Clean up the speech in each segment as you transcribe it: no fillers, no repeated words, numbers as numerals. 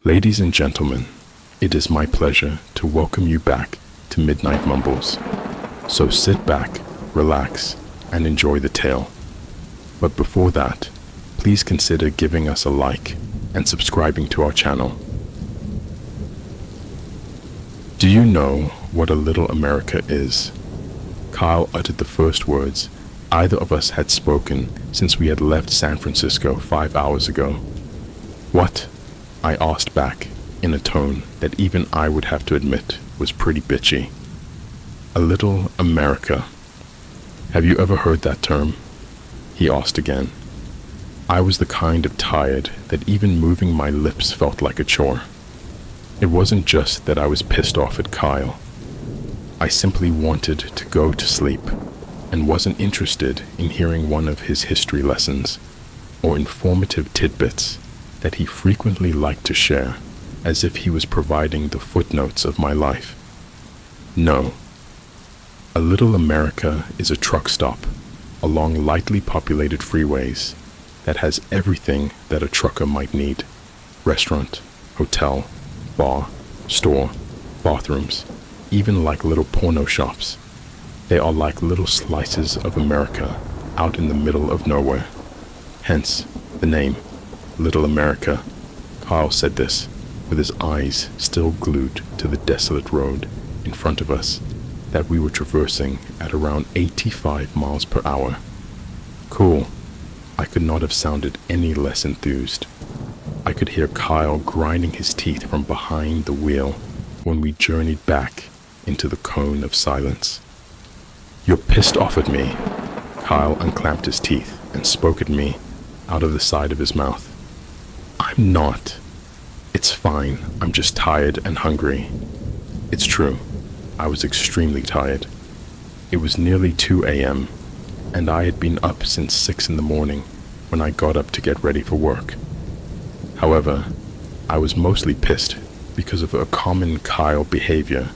Ladies and gentlemen, it is my pleasure to welcome you back to Midnight Mumbles. So sit back, relax, and enjoy the tale. But before that, please consider giving us a like and subscribing to our channel. Do you know what a little America is? Kyle uttered the first words either of us had spoken since we had left San Francisco 5 hours ago. What? I asked back in a tone that even I would have to admit was pretty bitchy. A little America. Have you ever heard that term? He asked again. I was the kind of tired that even moving my lips felt like a chore. It wasn't just that I was pissed off at Kyle. I simply wanted to go to sleep and wasn't interested in hearing one of his history lessons or informative tidbits that he frequently liked to share as if he was providing the footnotes of my life. No. A little America is a truck stop along lightly populated freeways that has everything that a trucker might need. Restaurant, hotel, bar, store, bathrooms, even like little porno shops. They are like little slices of America out in the middle of nowhere. Hence, the name, Little America. Kyle said this with his eyes still glued to the desolate road in front of us that we were traversing at around 85 miles per hour. Cool. I could not have sounded any less enthused. I could hear Kyle grinding his teeth from behind the wheel when we journeyed back into the cone of silence. You're pissed off at me. Kyle unclamped his teeth and spoke at me out of the side of his mouth. I'm not. It's fine. I'm just tired and hungry. It's true. I was extremely tired. It was nearly 2 a.m. and I had been up since 6 in the morning when I got up to get ready for work. However, I was mostly pissed because of a common Kyle behavior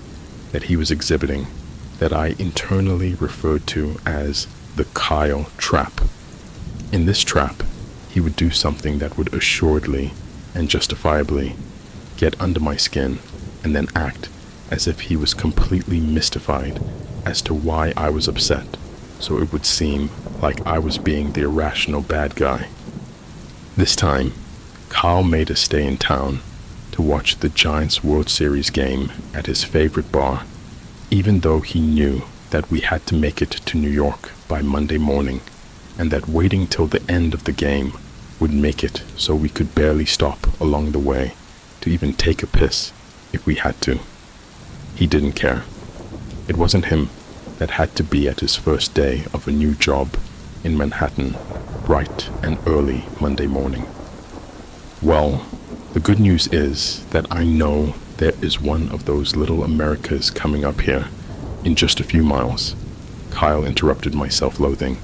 that he was exhibiting that I internally referred to as the Kyle trap. In this trap, he would do something that would assuredly and justifiably get under my skin and then act as if he was completely mystified as to why I was upset, so it would seem like I was being the irrational bad guy. This time, Kyle made us stay in town to watch the Giants World Series game at his favorite bar, even though he knew that we had to make it to New York by Monday morning, and that waiting till the end of the game would make it so we could barely stop along the way to even take a piss if we had to. He didn't care. It wasn't him that had to be at his first day of a new job in Manhattan bright and early Monday morning. Well, the good news is that I know there is one of those little Americas coming up here in just a few miles. Kyle interrupted my self-loathing.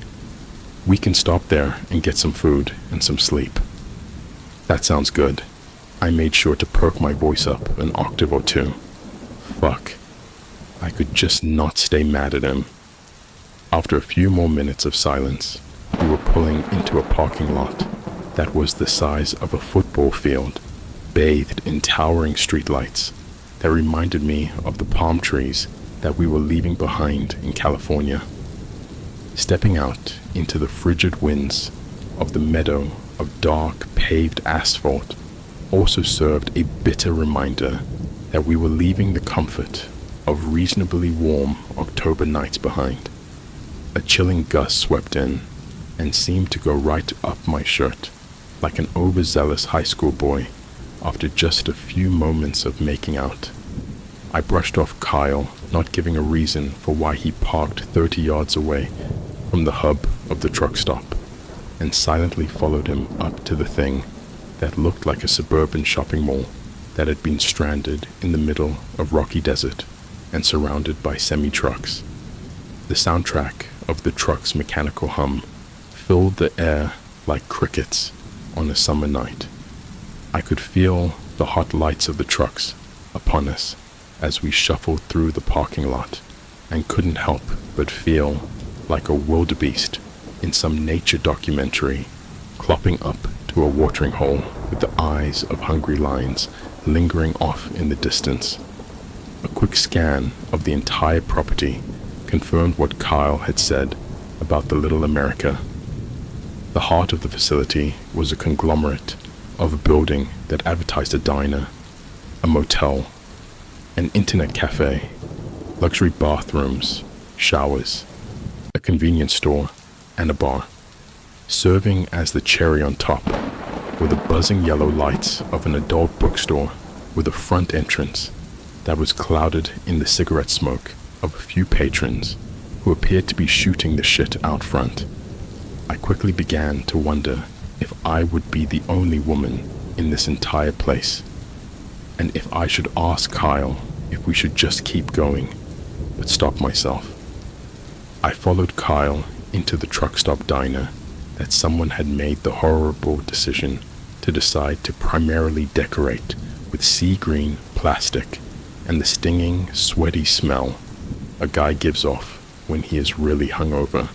We can stop there and get some food and some sleep. That sounds good. I made sure to perk my voice up an octave or two. Fuck. I could just not stay mad at him. After a few more minutes of silence, we were pulling into a parking lot that was the size of a football field, bathed in towering streetlights that reminded me of the palm trees that we were leaving behind in California. Stepping out into the frigid winds of the meadow of dark paved asphalt also served a bitter reminder that we were leaving the comfort of reasonably warm October nights behind. A chilling gust swept in and seemed to go right up my shirt like an overzealous high school boy after just a few moments of making out. I brushed off Kyle, not giving a reason for why he parked 30 yards away from the hub of the truck stop, and silently followed him up to the thing that looked like a suburban shopping mall that had been stranded in the middle of rocky desert and surrounded by semi-trucks. The soundtrack of the truck's mechanical hum filled the air like crickets on a summer night. I could feel the hot lights of the trucks upon us as we shuffled through the parking lot, and couldn't help but feel like a wildebeest in some nature documentary, clopping up to a watering hole with the eyes of hungry lions lingering off in the distance. A quick scan of the entire property confirmed what Kyle had said about the Little America. The heart of the facility was a conglomerate of a building that advertised a diner, a motel, an internet cafe, luxury bathrooms, showers, a convenience store, and a bar. Serving as the cherry on top were the buzzing yellow lights of an adult bookstore with a front entrance that was clouded in the cigarette smoke of a few patrons who appeared to be shooting the shit out front. I quickly began to wonder if I would be the only woman in this entire place, and if I should ask Kyle if we should just keep going, but stop myself. I followed Kyle into the truck stop diner that someone had made the horrible decision to decide to primarily decorate with sea green plastic and the stinging, sweaty smell a guy gives off when he is really hungover.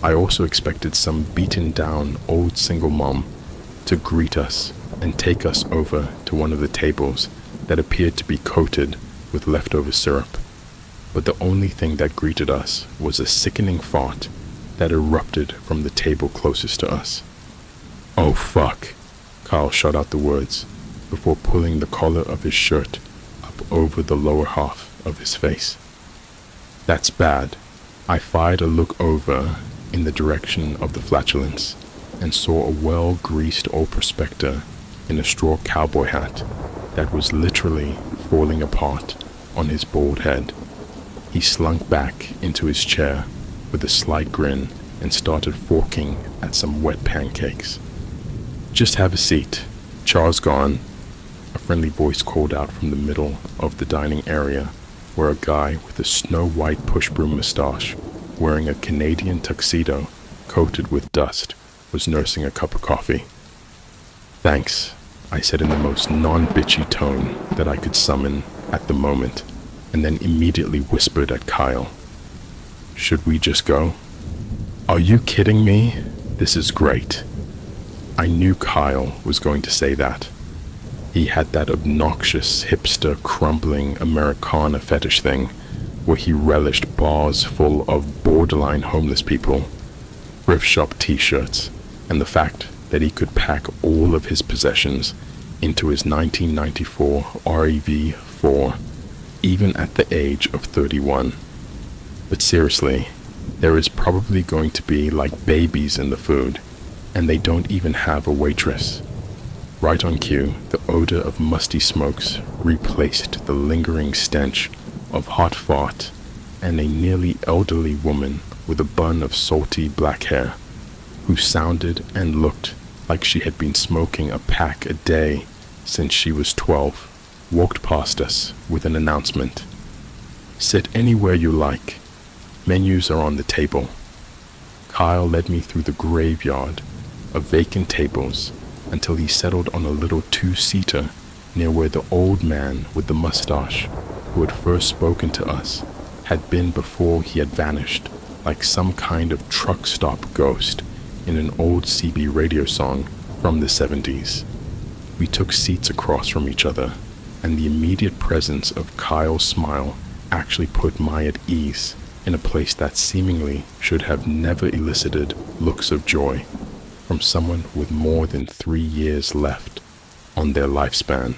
I also expected some beaten down old single mom to greet us and take us over to one of the tables that appeared to be coated with leftover syrup. But the only thing that greeted us was a sickening fart that erupted from the table closest to us. "Oh fuck," Kyle shot out the words before pulling the collar of his shirt up over the lower half of his face. "That's bad." I fired a look over in the direction of the flatulence and saw a well-greased old prospector in a straw cowboy hat that was literally falling apart on his bald head. He slunk back into his chair with a slight grin and started forking at some wet pancakes. "Just have a seat. Char's gone," a friendly voice called out from the middle of the dining area, where a guy with a snow-white push-broom mustache, wearing a Canadian tuxedo coated with dust, was nursing a cup of coffee. "Thanks," I said in the most non-bitchy tone that I could summon at the moment, and then immediately whispered at Kyle, "Should we just go?" "Are you kidding me? This is great." I knew Kyle was going to say that. He had that obnoxious hipster crumbling Americana fetish thing where he relished bars full of borderline homeless people, thrift shop t-shirts, and the fact that he could pack all of his possessions into his 1994 REV4, even at the age of 31. But seriously, there is probably going to be like babies in the food, and they don't even have a waitress. Right on cue, the odor of musty smokes replaced the lingering stench of hot fart and a nearly elderly woman with a bun of salty black hair, who sounded and looked like she had been smoking a pack a day since she was 12, walked past us with an announcement. "Sit anywhere you like. Menus are on the table." Kyle led me through the graveyard of vacant tables until he settled on a little two-seater near where the old man with the mustache who had first spoken to us had been before he had vanished like some kind of truck stop ghost in an old CB radio song from the 70s. We took seats across from each other, and the immediate presence of Kyle's smile actually put my at ease in a place that seemingly should have never elicited looks of joy from someone with more than 3 years left on their lifespan.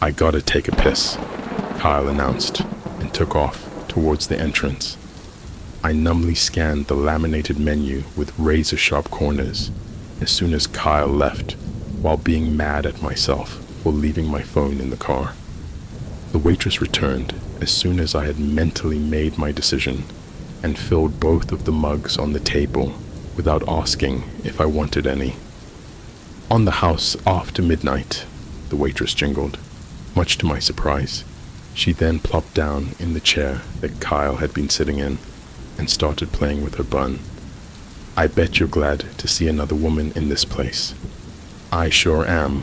"I gotta take a piss," Kyle announced, and took off towards the entrance. I numbly scanned the laminated menu with razor-sharp corners as soon as Kyle left, while being mad at myself for leaving my phone in the car. The waitress returned as soon as I had mentally made my decision and filled both of the mugs on the table without asking if I wanted any. "On the house after midnight," the waitress jingled. Much to my surprise, she then plopped down in the chair that Kyle had been sitting in and started playing with her bun. "I bet you're glad to see another woman in this place." "I sure am,"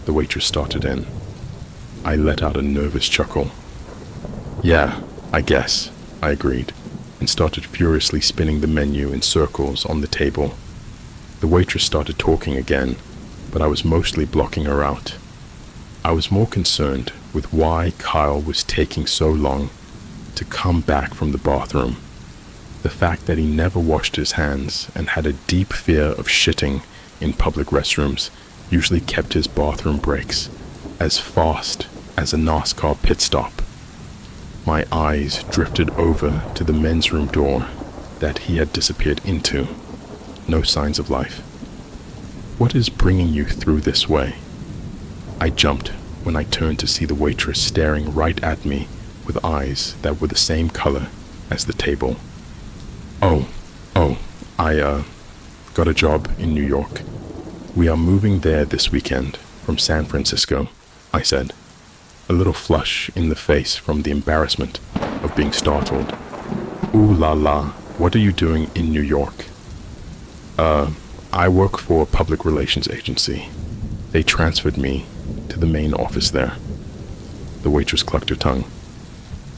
the waitress started in. I let out a nervous chuckle. "Yeah, I guess," I agreed, and started furiously spinning the menu in circles on the table. The waitress started talking again, but I was mostly blocking her out. I was more concerned with why Kyle was taking so long to come back from the bathroom. The fact that he never washed his hands and had a deep fear of shitting in public restrooms usually kept his bathroom breaks as fast as a NASCAR pit stop. My eyes drifted over to the men's room door that he had disappeared into. No signs of life. What is bringing you through this way? I jumped when I turned to see the waitress staring right at me with eyes that were the same color as the table. Oh, I got a job in New York. We are moving there this weekend from San Francisco, I said, a little flush in the face from the embarrassment of being startled. Ooh la la, what are you doing in New York? I work for a public relations agency. They transferred me to the main office there. The waitress clucked her tongue.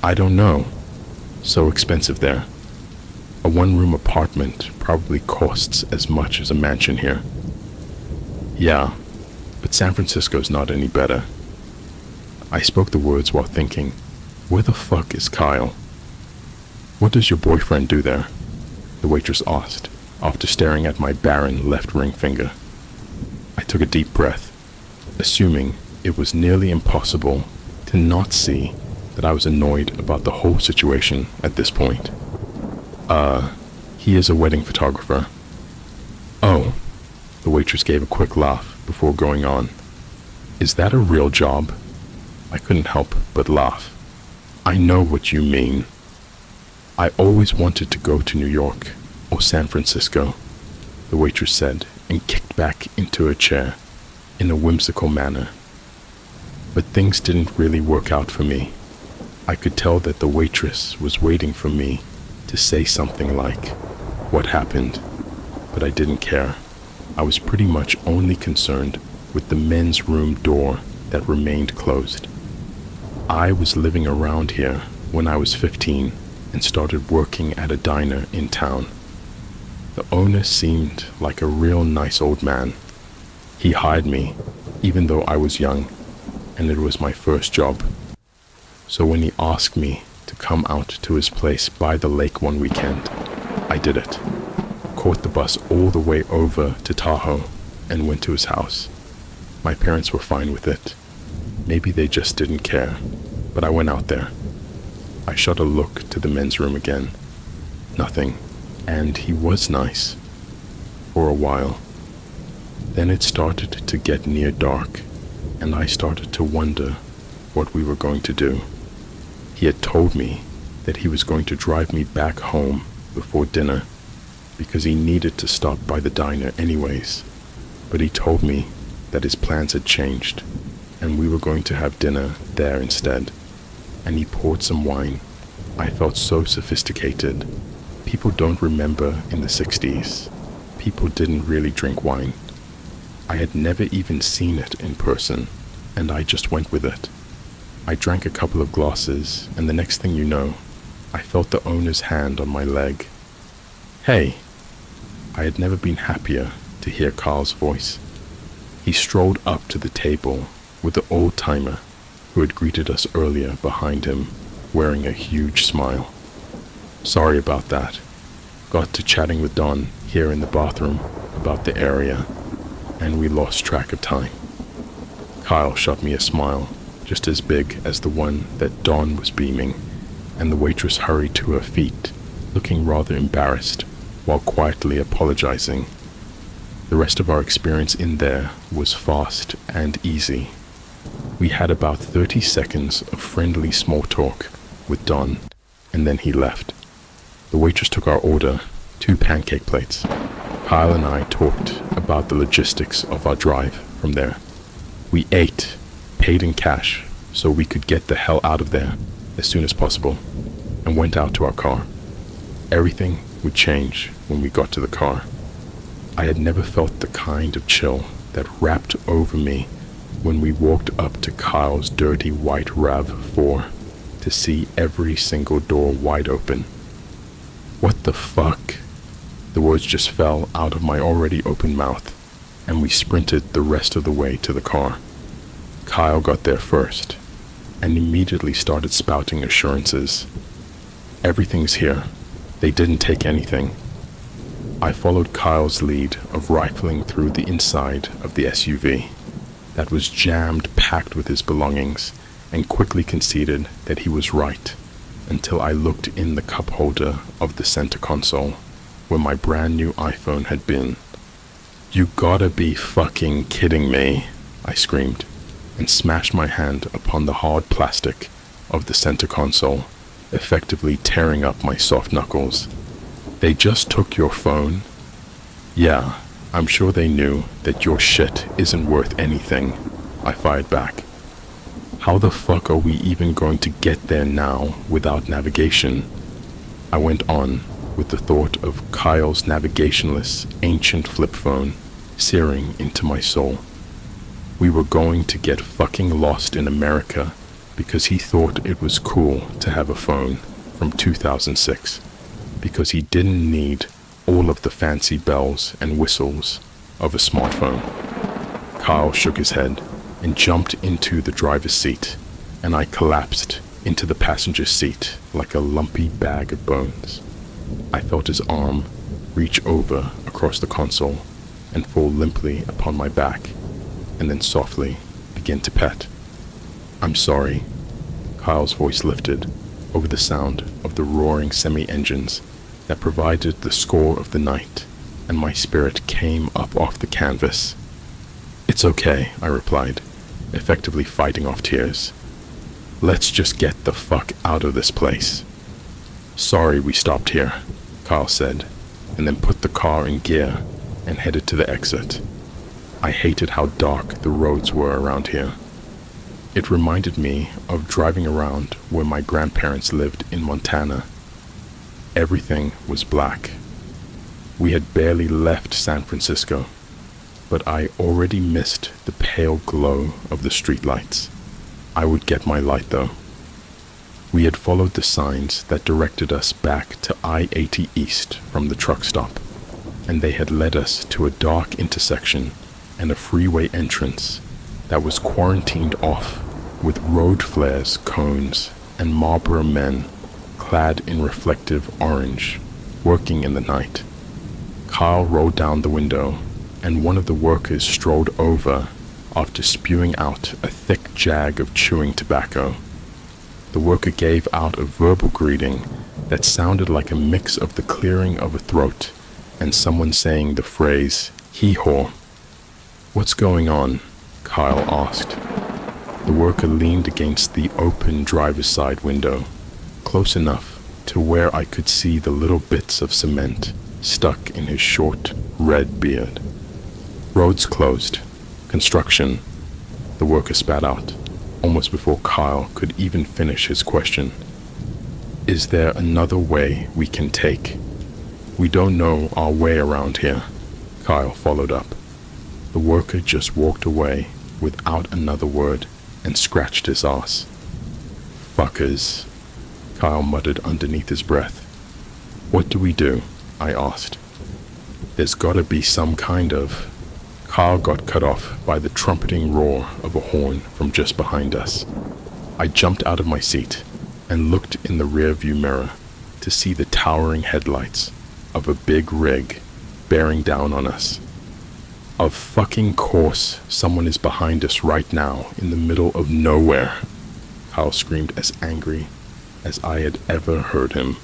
I don't know. So expensive there. A one-room apartment probably costs as much as a mansion here. Yeah, but San Francisco's not any better. I spoke the words while thinking, where the fuck is Kyle? What does your boyfriend do there? The waitress asked, after staring at my barren left ring finger. I took a deep breath, assuming it was nearly impossible to not see that I was annoyed about the whole situation at this point. He is a wedding photographer. Oh, the waitress gave a quick laugh before going on. Is that a real job? I couldn't help but laugh. I know what you mean. I always wanted to go to New York or San Francisco, the waitress said and kicked back into her chair in a whimsical manner. But things didn't really work out for me. I could tell that the waitress was waiting for me to say something like, what happened? But I didn't care. I was pretty much only concerned with the men's room door that remained closed. I was living around here when I was 15 and started working at a diner in town. The owner seemed like a real nice old man. He hired me, even though I was young, and it was my first job. So when he asked me to come out to his place by the lake one weekend, I did it. Caught the bus all the way over to Tahoe and went to his house. My parents were fine with it. Maybe they just didn't care, but I went out there. I shot a look to the men's room again. Nothing, and he was nice. For a while. Then it started to get near dark, and I started to wonder what we were going to do. He had told me that he was going to drive me back home before dinner because he needed to stop by the diner anyways, but he told me that his plans had changed and we were going to have dinner there instead, and he poured some wine. I felt so sophisticated. People don't remember in the 60s. People didn't really drink wine. I had never even seen it in person, and I just went with it. I drank a couple of glasses, and the next thing you know, I felt the owner's hand on my leg. Hey! I had never been happier to hear Carl's voice. He strolled up to the table with the old-timer who had greeted us earlier behind him, wearing a huge smile. Sorry about that. Got to chatting with Don here in the bathroom about the area, and we lost track of time. Kyle shot me a smile, just as big as the one that Dawn was beaming, and the waitress hurried to her feet, looking rather embarrassed, while quietly apologizing. The rest of our experience in there was fast and easy. We had about 30 seconds of friendly small talk with Don, and then he left. The waitress took our order, 2 pancake plates. Kyle and I talked about the logistics of our drive from there. We ate, paid in cash, so we could get the hell out of there as soon as possible, and went out to our car. Everything would change when we got to the car. I had never felt the kind of chill that wrapped over me when we walked up to Kyle's dirty white RAV4 to see every single door wide open. What the fuck? The words just fell out of my already open mouth, and we sprinted the rest of the way to the car. Kyle got there first and immediately started spouting assurances. Everything's here. They didn't take anything. I followed Kyle's lead of rifling through the inside of the SUV that was jammed packed with his belongings and quickly conceded that he was right until I looked in the cup holder of the center console where my brand new iPhone had been. "You gotta be fucking kidding me," I screamed and smashed my hand upon the hard plastic of the center console, effectively tearing up my soft knuckles. "They just took your phone?" "Yeah, I'm sure they knew that your shit isn't worth anything," I fired back. "How the fuck are we even going to get there now without navigation?" I went on with the thought of Kyle's navigationless ancient flip phone searing into my soul. We were going to get fucking lost in America because he thought it was cool to have a phone from 2006, because he didn't need all of the fancy bells and whistles of a smartphone. Kyle shook his head and jumped into the driver's seat, and I collapsed into the passenger seat like a lumpy bag of bones. I felt his arm reach over across the console and fall limply upon my back, and then softly begin to pet. "I'm sorry." Kyle's voice lifted over the sound of the roaring semi-engines that provided the score of the night, and my spirit came up off the canvas. "It's okay," I replied, effectively fighting off tears. "Let's just get the fuck out of this place." "Sorry we stopped here," Kyle said, and then put the car in gear and headed to the exit. I hated how dark the roads were around here. It reminded me of driving around where my grandparents lived in Montana. Everything was black. We had barely left San Francisco, but I already missed the pale glow of the streetlights. I would get my light though. We had followed the signs that directed us back to I-80 East from the truck stop, and they had led us to a dark intersection and a freeway entrance that was quarantined off with road flares, cones, and Marlboro men clad in reflective orange, working in the night. Kyle rolled down the window, and one of the workers strolled over after spewing out a thick jag of chewing tobacco. The worker gave out a verbal greeting that sounded like a mix of the clearing of a throat and someone saying the phrase, "hee-haw." "What's going on?" Kyle asked. The worker leaned against the open driver's side window, close enough to where I could see the little bits of cement stuck in his short, red beard. "Roads closed. Construction," the worker spat out, almost before Kyle could even finish his question. "Is there another way we can take? We don't know our way around here," Kyle followed up. The worker just walked away without another word and scratched his ass. "Fuckers," Kyle muttered underneath his breath. "What do we do?" I asked. "There's gotta be some kind of..." Kyle got cut off by the trumpeting roar of a horn from just behind us. I jumped out of my seat and looked in the rear-view mirror to see the towering headlights of a big rig bearing down on us. "Of fucking course someone is behind us right now in the middle of nowhere," Kyle screamed, as angry as I had ever heard him.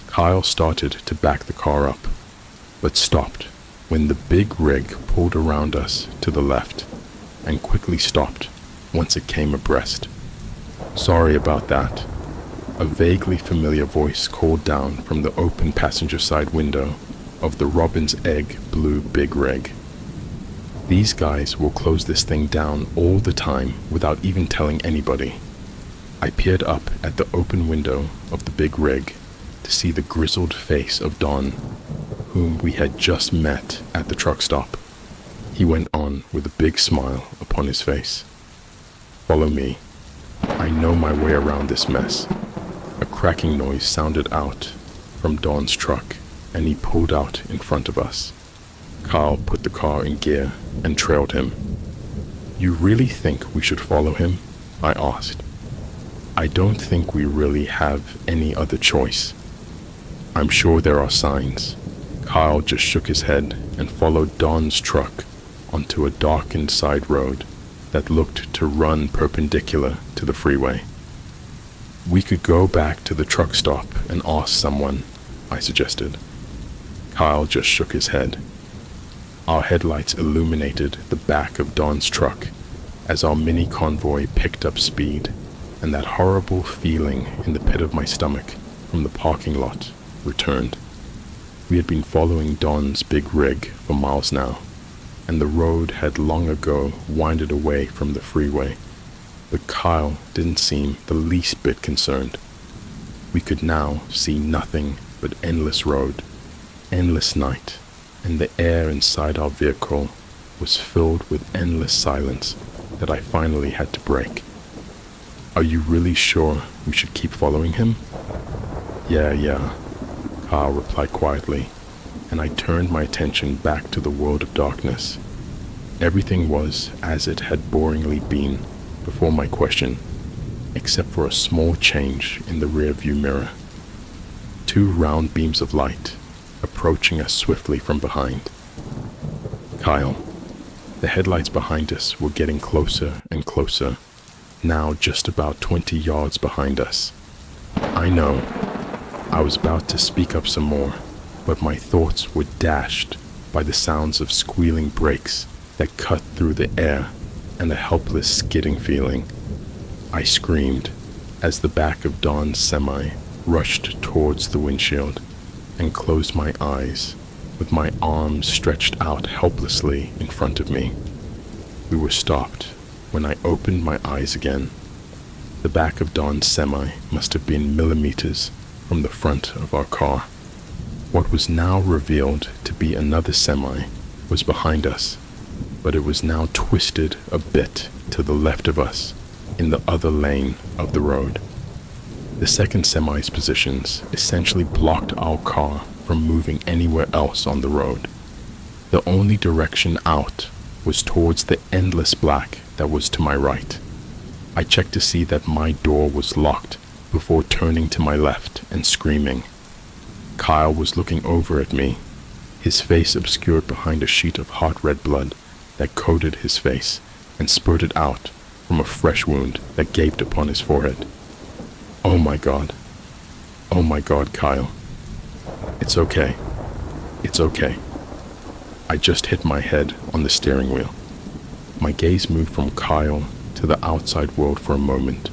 Kyle started to back the car up, but stopped when the big rig pulled around us to the left and quickly stopped once it came abreast. "Sorry about that," a vaguely familiar voice called down from the open passenger side window of the Robin's Egg blue big rig. "These guys will close this thing down all the time without even telling anybody." I peered up at the open window of the big rig to see the grizzled face of Don, whom we had just met at the truck stop. He went on with a big smile upon his face. "Follow me. I know my way around this mess." A cracking noise sounded out from Don's truck, and he pulled out in front of us. Kyle put the car in gear and trailed him. You really think we should follow him? I asked. I don't think we really have any other choice. I'm sure there are signs. Kyle just shook his head and followed Don's truck onto a darkened side road that looked to run perpendicular to the freeway. We could go back to the truck stop and ask someone, I suggested. Kyle just shook his head. Our headlights illuminated the back of Don's truck as our mini convoy picked up speed, and that horrible feeling in the pit of my stomach from the parking lot returned. We had been following Don's big rig for miles now, and the road had long ago winded away from the freeway, but Kyle didn't seem the least bit concerned. We could now see nothing but endless road, endless night, and the air inside our vehicle was filled with endless silence that I finally had to break. Are you really sure we should keep following him? Yeah, Kyle replied quietly, and I turned my attention back to the world of darkness. Everything was as it had boringly been before my question, except for a small change in the rear-view mirror. Two round beams of light approaching us swiftly from behind. Kyle, the headlights behind us were getting closer and closer, now just about 20 yards behind us. I know, I was about to speak up some more, but my thoughts were dashed by the sounds of squealing brakes that cut through the air and a helpless skidding feeling. I screamed as the back of Don's semi rushed towards the windshield and closed my eyes with my arms stretched out helplessly in front of me. We were stopped when I opened my eyes again. The back of Don's semi must have been millimeters from the front of our car. What was now revealed to be another semi was behind us, but it was now twisted a bit to the left of us in the other lane of the road. The second semi's positions essentially blocked our car from moving anywhere else on the road. The only direction out was towards the endless black that was to my right. I checked to see that my door was locked before turning to my left and screaming. Kyle was looking over at me, his face obscured behind a sheet of hot red blood that coated his face and spurted out from a fresh wound that gaped upon his forehead. Oh my God, Kyle. It's okay. I just hit my head on the steering wheel. My gaze moved from Kyle to the outside world for a moment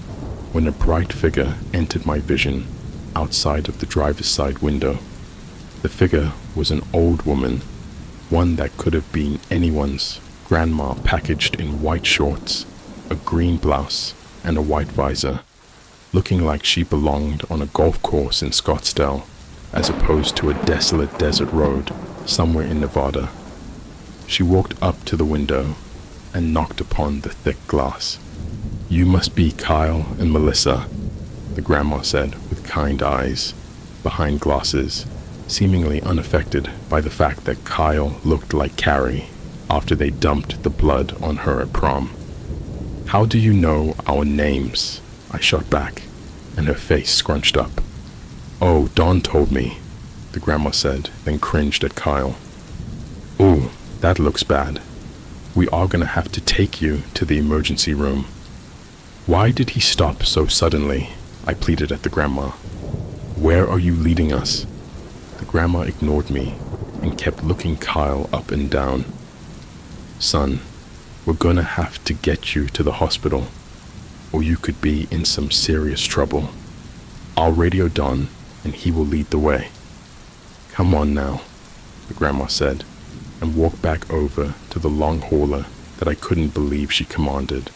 when a bright figure entered my vision outside of the driver's side window. The figure was an old woman, one that could have been anyone's grandma packaged in white shorts, a green blouse, and a white visor, looking like she belonged on a golf course in Scottsdale as opposed to a desolate desert road somewhere in Nevada. She walked up to the window and knocked upon the thick glass. You must be Kyle and Melissa, the grandma said with kind eyes behind glasses, seemingly unaffected by the fact that Kyle looked like Carrie after they dumped the blood on her at prom. How do you know our names? I shot back, and her face scrunched up. Oh, Dawn told me, the grandma said, then cringed at Kyle. Ooh, that looks bad. We are gonna have to take you to the emergency room. Why did he stop so suddenly? I pleaded at the grandma. Where are you leading us? The grandma ignored me and kept looking Kyle up and down. Son, we're gonna have to get you to the hospital, or you could be in some serious trouble. I'll radio Don, and he will lead the way. Come on now, the grandma said, and walked back over to the long hauler that I couldn't believe she commanded.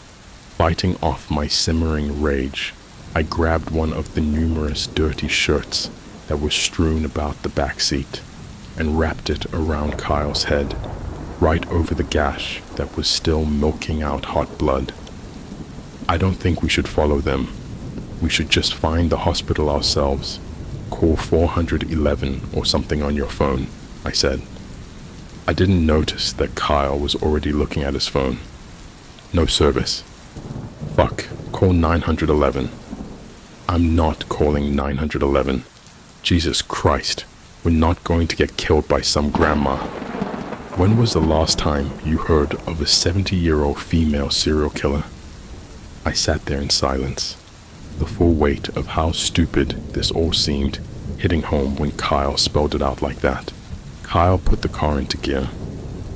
Fighting off my simmering rage, I grabbed one of the numerous dirty shirts that were strewn about the back seat and wrapped it around Kyle's head, right over the gash that was still milking out hot blood. I don't think we should follow them. We should just find the hospital ourselves. Call 411 or something on your phone, I said. I didn't notice that Kyle was already looking at his phone. No service. Fuck, call 911. I'm not calling 911. Jesus Christ, we're not going to get killed by some grandma. When was the last time you heard of a 70-year-old female serial killer? I sat there in silence, the full weight of how stupid this all seemed hitting home when Kyle spelled it out like that. Kyle put the car into gear,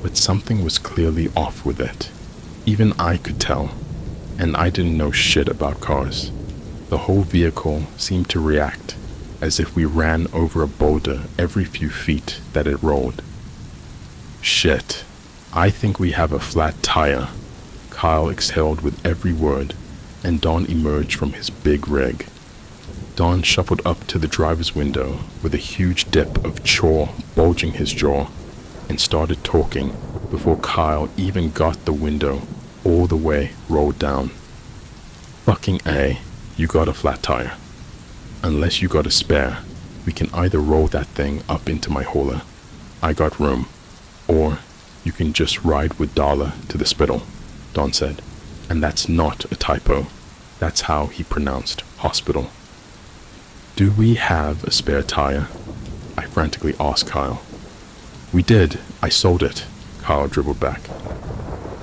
but something was clearly off with it. Even I could tell, and I didn't know shit about cars. The whole vehicle seemed to react as if we ran over a boulder every few feet that it rolled. Shit, I think we have a flat tire, Kyle exhaled with every word, and Don emerged from his big rig. Don shuffled up to the driver's window with a huge dip of chaw bulging his jaw and started talking before Kyle even got the window all the way rolled down. Fucking A, you got a flat tire. Unless you got a spare, we can either roll that thing up into my hauler, I got room, or you can just ride with Darla to the spittle, Don said. And that's not a typo. That's how he pronounced hospital. Do we have a spare tire? I frantically asked Kyle. We did. I sold it, Kyle dribbled back.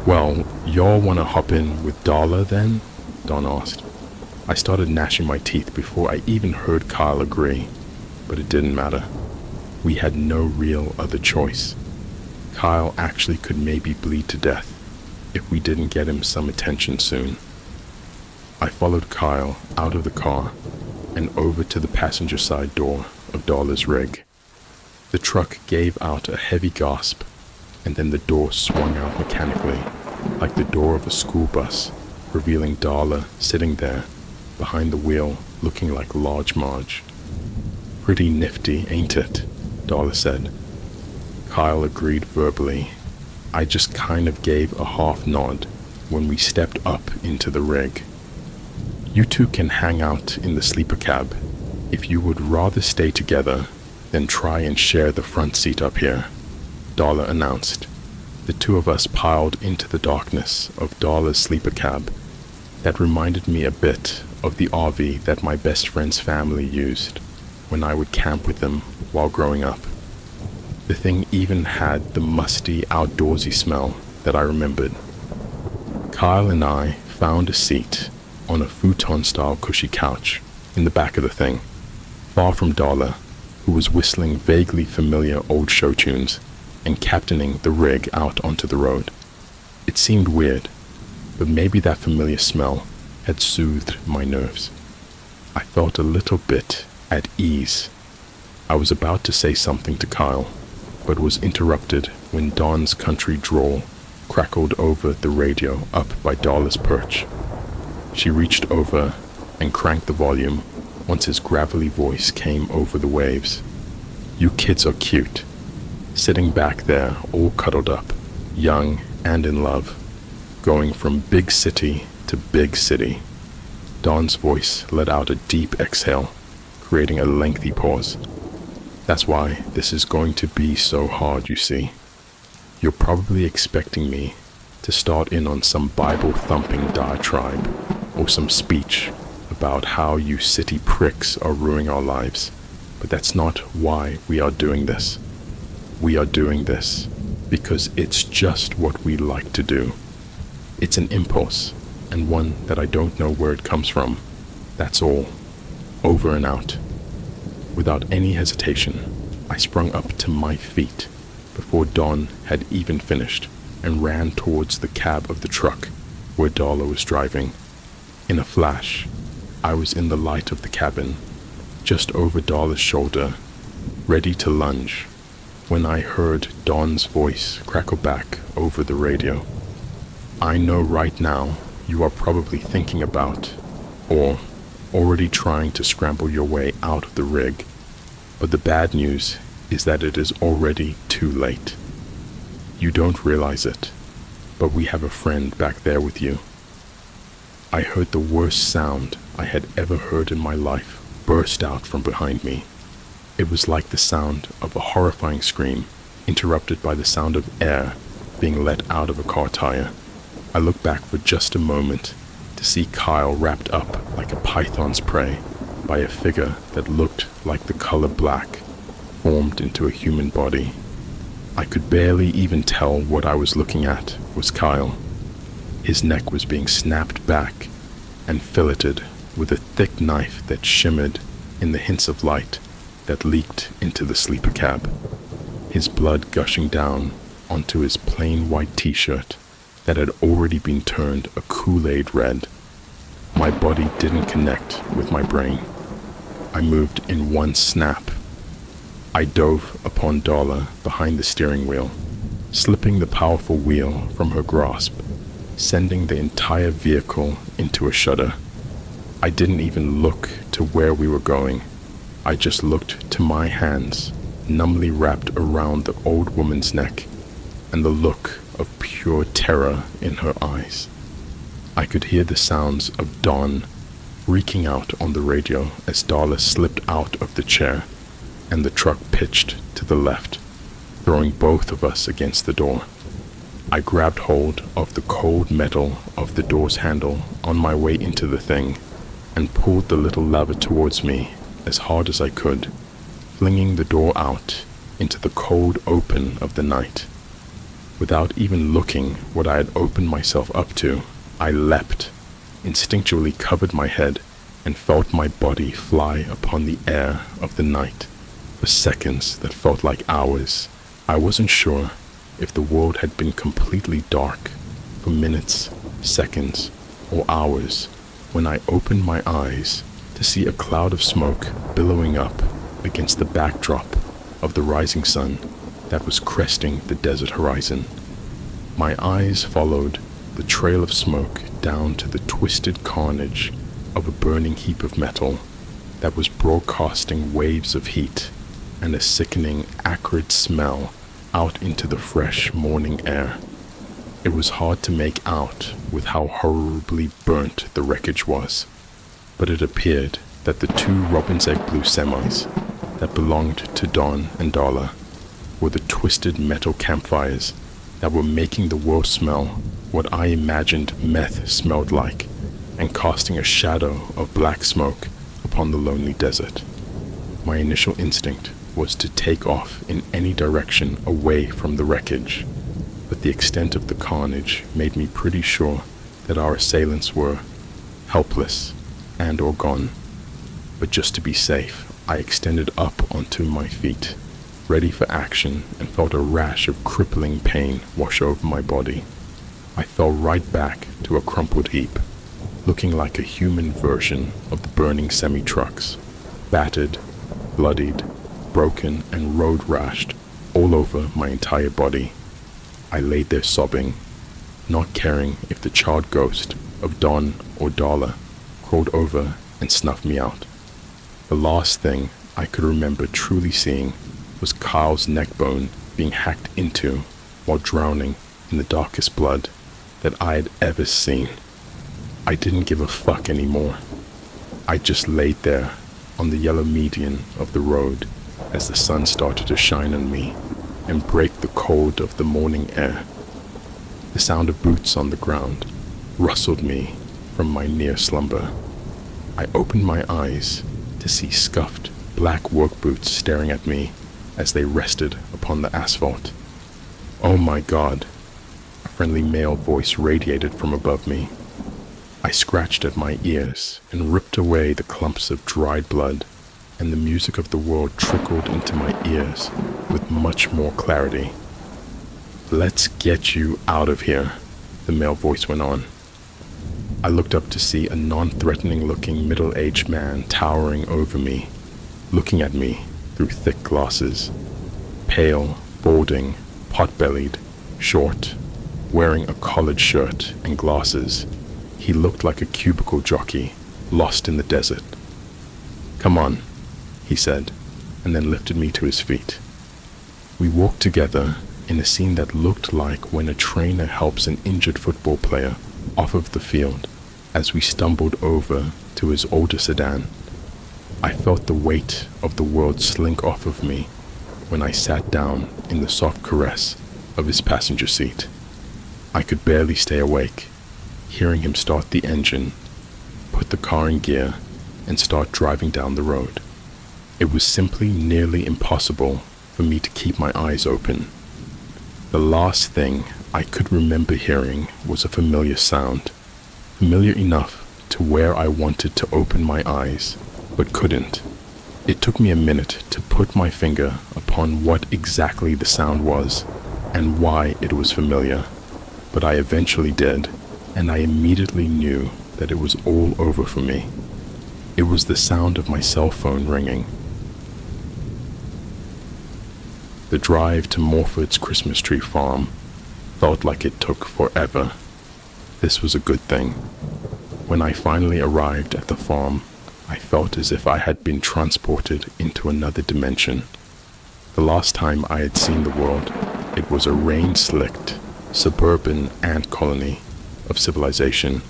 Well, y'all wanna hop in with Darla then? Don asked. I started gnashing my teeth before I even heard Kyle agree, but it didn't matter. We had no real other choice. Kyle actually could maybe bleed to death if we didn't get him some attention soon. I followed Kyle out of the car and over to the passenger side door of Darla's rig. The truck gave out a heavy gasp, and then the door swung out mechanically, like the door of a school bus, revealing Darla sitting there behind the wheel looking like Large Marge. Pretty nifty, ain't it? Darla said. Kyle agreed verbally. I just kind of gave a half nod when we stepped up into the rig. You two can hang out in the sleeper cab if you would rather stay together than try and share the front seat up here, Darla announced. The two of us piled into the darkness of Darla's sleeper cab that reminded me a bit of the RV that my best friend's family used when I would camp with them while growing up. The thing even had the musty, outdoorsy smell that I remembered. Kyle and I found a seat on a futon-style cushy couch in the back of the thing, far from Darla, who was whistling vaguely familiar old show tunes and captaining the rig out onto the road. It seemed weird, but maybe that familiar smell had soothed my nerves. I felt a little bit at ease. I was about to say something to Kyle, but was interrupted when Don's country drawl crackled over the radio up by Darla's perch. She reached over and cranked the volume once his gravelly voice came over the waves. You kids are cute, sitting back there all cuddled up, young and in love, going from big city to big city. Don's voice let out a deep exhale, creating a lengthy pause. That's why this is going to be so hard, you see. You're probably expecting me to start in on some Bible-thumping diatribe or some speech about how you city pricks are ruining our lives, but that's not why we are doing this. We are doing this because it's just what we like to do. It's an impulse, and one that I don't know where it comes from. That's all. Over and out. Without any hesitation, I sprung up to my feet before Don had even finished and ran towards the cab of the truck where Darla was driving. In a flash, I was in the light of the cabin, just over Darla's shoulder, ready to lunge, when I heard Don's voice crackle back over the radio. I know right now you are probably thinking about, or already trying to scramble your way out of the rig, but the bad news is that it is already too late. You don't realize it, but we have a friend back there with you. I heard the worst sound I had ever heard in my life burst out from behind me. It was like the sound of a horrifying scream, interrupted by the sound of air being let out of a car tire. I looked back for just a moment to see Kyle wrapped up like a python's prey by a figure that looked like the color black, formed into a human body. I could barely even tell what I was looking at was Kyle. His neck was being snapped back and filleted with a thick knife that shimmered in the hints of light that leaked into the sleeper cab, his blood gushing down onto his plain white t-shirt that had already been turned a Kool-Aid red. My body didn't connect with my brain. I moved in one snap. I dove upon Darla behind the steering wheel, slipping the powerful wheel from her grasp, sending the entire vehicle into a shudder. I didn't even look to where we were going. I just looked to my hands, numbly wrapped around the old woman's neck, and the look of pure terror in her eyes. I could hear the sounds of Dawn freaking out on the radio as Darla slipped out of the chair and the truck pitched to the left, throwing both of us against the door. I grabbed hold of the cold metal of the door's handle on my way into the thing and pulled the little lever towards me as hard as I could, flinging the door out into the cold open of the night. Without even looking what I had opened myself up to, I leapt, instinctually covered my head, and felt my body fly upon the air of the night for seconds that felt like hours. I wasn't sure if the world had been completely dark for minutes, seconds, or hours when I opened my eyes to see a cloud of smoke billowing up against the backdrop of the rising sun that was cresting the desert horizon. My eyes followed the trail of smoke down to the twisted carnage of a burning heap of metal that was broadcasting waves of heat and a sickening, acrid smell out into the fresh morning air. It was hard to make out with how horribly burnt the wreckage was, but it appeared that the two robin's egg blue semis that belonged to Dawn and Darla were the twisted metal campfires that were making the world smell what I imagined meth smelled like and casting a shadow of black smoke upon the lonely desert. My initial instinct was to take off in any direction away from the wreckage, but the extent of the carnage made me pretty sure that our assailants were helpless and or gone. But just to be safe, I extended up onto my feet, ready for action, and felt a rash of crippling pain wash over my body. I fell right back to a crumpled heap, looking like a human version of the burning semi-trucks, battered, bloodied, broken, and road-rashed all over my entire body. I laid there sobbing, not caring if the charred ghost of Dawn or Darla crawled over and snuffed me out. The last thing I could remember truly seeing was Kyle's neck bone being hacked into while drowning in the darkest blood that I had ever seen. I didn't give a fuck anymore. I just laid there on the yellow median of the road as the sun started to shine on me and break the cold of the morning air. The sound of boots on the ground rustled me from my near slumber. I opened my eyes to see scuffed black work boots staring at me as they rested upon the asphalt. "Oh my God," a friendly male voice radiated from above me. I scratched at my ears and ripped away the clumps of dried blood, and the music of the world trickled into my ears with much more clarity. "Let's get you out of here," the male voice went on. I looked up to see a non-threatening looking middle-aged man towering over me, looking at me through thick glasses. Pale, balding, pot-bellied, short, wearing a collared shirt and glasses, he looked like a cubicle jockey lost in the desert. "Come on," he said, and then lifted me to his feet. We walked together in a scene that looked like when a trainer helps an injured football player off of the field as we stumbled over to his older sedan. I felt the weight of the world slink off of me when I sat down in the soft caress of his passenger seat. I could barely stay awake, hearing him start the engine, put the car in gear, and start driving down the road. It was simply nearly impossible for me to keep my eyes open. The last thing I could remember hearing was a familiar sound, familiar enough to where I wanted to open my eyes, but couldn't. It took me a minute to put my finger upon what exactly the sound was and why it was familiar, but I eventually did, and I immediately knew that it was all over for me. It was the sound of my cell phone ringing. The drive to Morford's Christmas tree farm felt like it took forever. This was a good thing. When I finally arrived at the farm, I felt as if I had been transported into another dimension. The last time I had seen the world, it was a rain-slicked, suburban ant colony of civilization,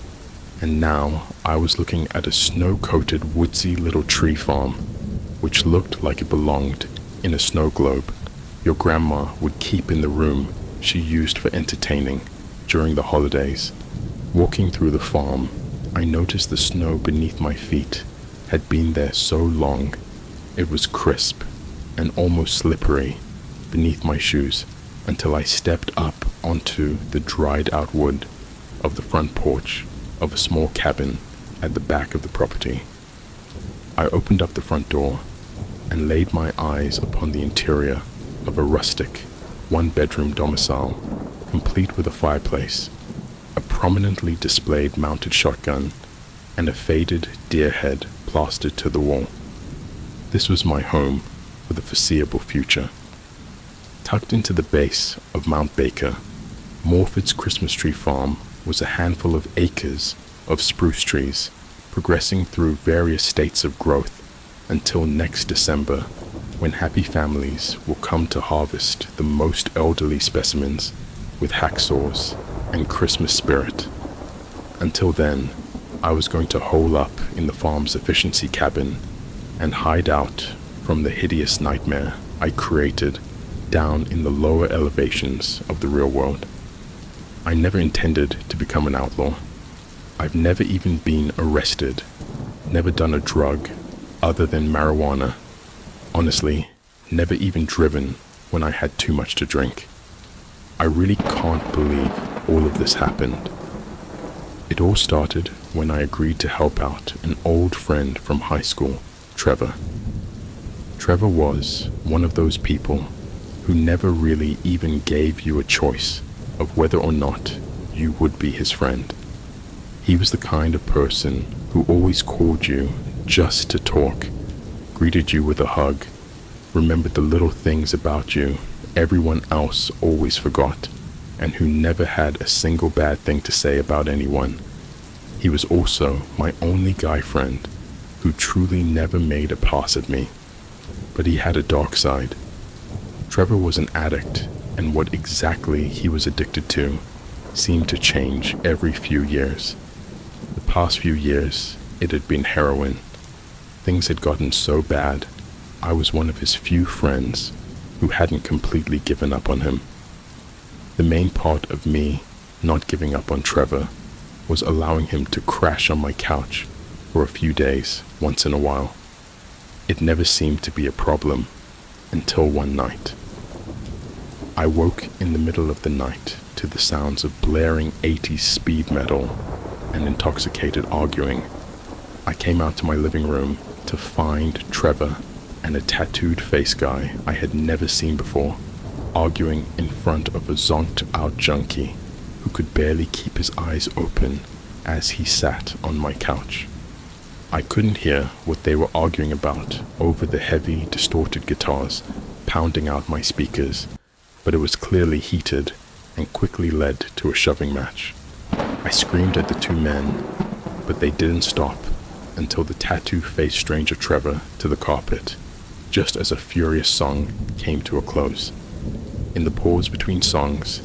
and now I was looking at a snow-coated woodsy little tree farm, which looked like it belonged in a snow globe your grandma would keep in the room she used for entertaining during the holidays. Walking through the farm, I noticed the snow beneath my feet had been there so long it was crisp and almost slippery beneath my shoes until I stepped up onto the dried out wood of the front porch of a small cabin at the back of the property. I opened up the front door and laid my eyes upon the interior of a rustic, one-bedroom domicile, complete with a fireplace, a prominently displayed mounted shotgun, and a faded deer head plastered to the wall. This was my home for the foreseeable future. Tucked into the base of Mount Baker, Morford's Christmas tree farm was a handful of acres of spruce trees, progressing through various states of growth until next December, when happy families will come to harvest the most elderly specimens with hacksaws and Christmas spirit. Until then, I was going to hole up in the farm's efficiency cabin and hide out from the hideous nightmare I created down in the lower elevations of the real world. I never intended to become an outlaw. I've never even been arrested, never done a drug other than marijuana. Honestly, never even driven when I had too much to drink. I really can't believe all of this happened. It all started when I agreed to help out an old friend from high school, Trevor. Trevor was one of those people who never really even gave you a choice of whether or not you would be his friend. He was the kind of person who always called you just to talk, greeted you with a hug, remembered the little things about you everyone else always forgot, and who never had a single bad thing to say about anyone. He was also my only guy friend who truly never made a pass at me. But he had a dark side. Trevor was an addict, and what exactly he was addicted to seemed to change every few years. The past few years, it had been heroin. Things had gotten so bad, I was one of his few friends who hadn't completely given up on him. The main part of me not giving up on Trevor was allowing him to crash on my couch for a few days once in a while. It never seemed to be a problem until one night. I woke in the middle of the night to the sounds of blaring 80s speed metal and intoxicated arguing. I came out to my living room to find Trevor and a tattooed face guy I had never seen before, arguing in front of a zonked out junkie who could barely keep his eyes open as he sat on my couch. I couldn't hear what they were arguing about over the heavy, distorted guitars pounding out my speakers, but it was clearly heated and quickly led to a shoving match. I screamed at the two men, but they didn't stop until the tattoo-faced stranger Trevor to the carpet, just as a furious song came to a close. In the pause between songs,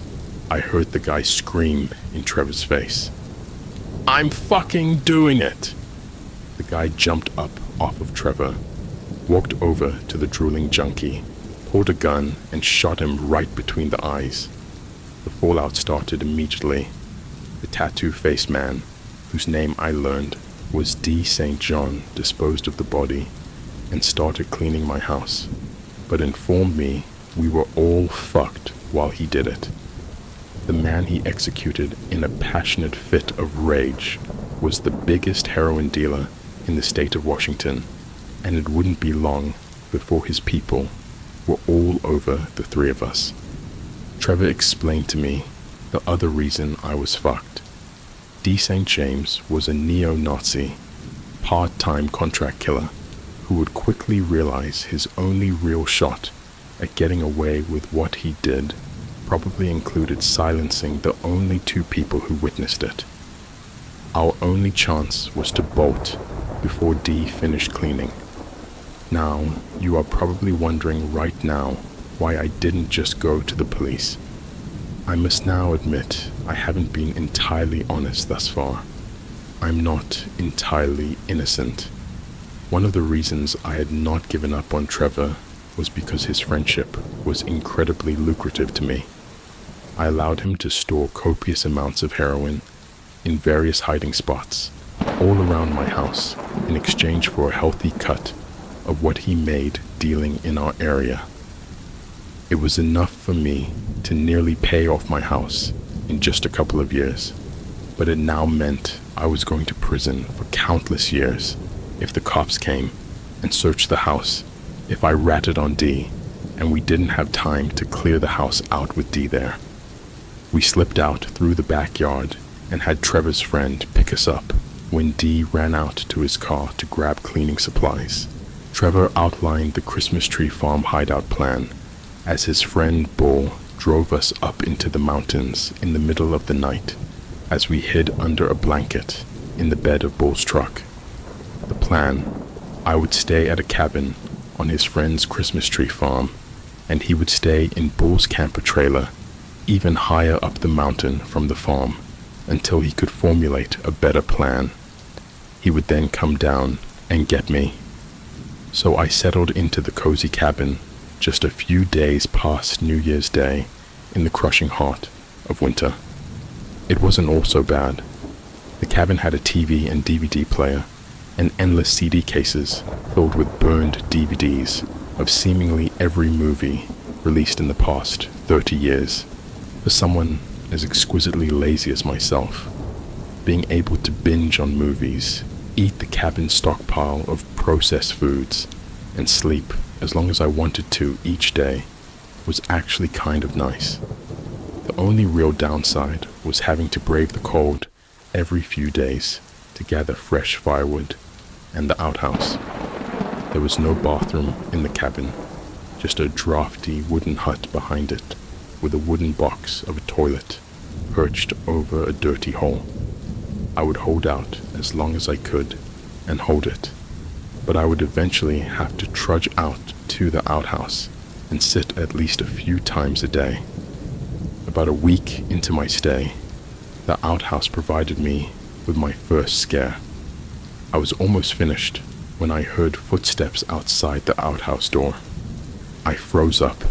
I heard the guy scream in Trevor's face, "I'm fucking doing it!" The guy jumped up off of Trevor, walked over to the drooling junkie, pulled a gun and shot him right between the eyes. The fallout started immediately. The tattoo-faced man, whose name I learned was D. St. John, disposed of the body and started cleaning my house, but informed me we were all fucked while he did it. The man he executed in a passionate fit of rage was the biggest heroin dealer in the state of Washington, and it wouldn't be long before his people were all over the three of us. Trevor explained to me the other reason I was fucked. D. St. James was a neo-Nazi, part-time contract killer who would quickly realize his only real shot at getting away with what he did probably included silencing the only two people who witnessed it. Our only chance was to bolt before D finished cleaning. Now, you are probably wondering right now why I didn't just go to the police. I must now admit I haven't been entirely honest thus far. I'm not entirely innocent. One of the reasons I had not given up on Trevor was because his friendship was incredibly lucrative to me. I allowed him to store copious amounts of heroin in various hiding spots all around my house in exchange for a healthy cut of what he made dealing in our area. It was enough for me to nearly pay off my house in just a couple of years, but it now meant I was going to prison for countless years if the cops came and searched the house, if I ratted on D, and we didn't have time to clear the house out with D there. We slipped out through the backyard and had Trevor's friend pick us up when D ran out to his car to grab cleaning supplies. Trevor outlined the Christmas Tree Farm hideout plan as his friend Bull drove us up into the mountains in the middle of the night as we hid under a blanket in the bed of Bull's truck. The plan: I would stay at a cabin on his friend's Christmas tree farm, and he would stay in Bull's camper trailer even higher up the mountain from the farm until he could formulate a better plan. He would then come down and get me. So I settled into the cozy cabin just a few days past New Year's Day in the crushing heart of winter. It wasn't all so bad. The cabin had a TV and DVD player and endless CD cases filled with burned DVDs of seemingly every movie released in the past 30 years. For someone as exquisitely lazy as myself, being able to binge on movies, eat the cabin stockpile of processed foods, and sleep as long as I wanted to each day was actually kind of nice. The only real downside was having to brave the cold every few days to gather fresh firewood and the outhouse. There was no bathroom in the cabin, just a drafty wooden hut behind it with a wooden box of a toilet perched over a dirty hole. I would hold out as long as I could and hold it, but I would eventually have to trudge out to the outhouse and sit at least a few times a day. About a week into my stay, the outhouse provided me with my first scare. I was almost finished when I heard footsteps outside the outhouse door. I froze up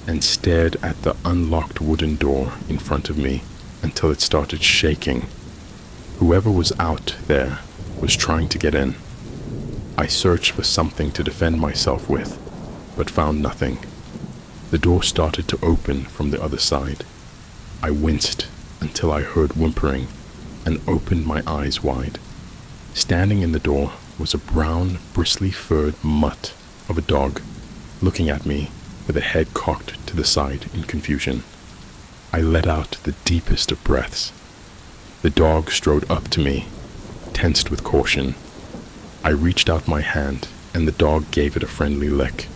and stared at the unlocked wooden door in front of me until it started shaking. Whoever was out there was trying to get in. I searched for something to defend myself with, but found nothing. The door started to open from the other side. I winced until I heard whimpering and opened my eyes wide. Standing in the door was a brown, bristly-furred mutt of a dog, looking at me with a head cocked to the side in confusion. I let out the deepest of breaths. The dog strode up to me, tensed with caution. I reached out my hand, and the dog gave it a friendly lick.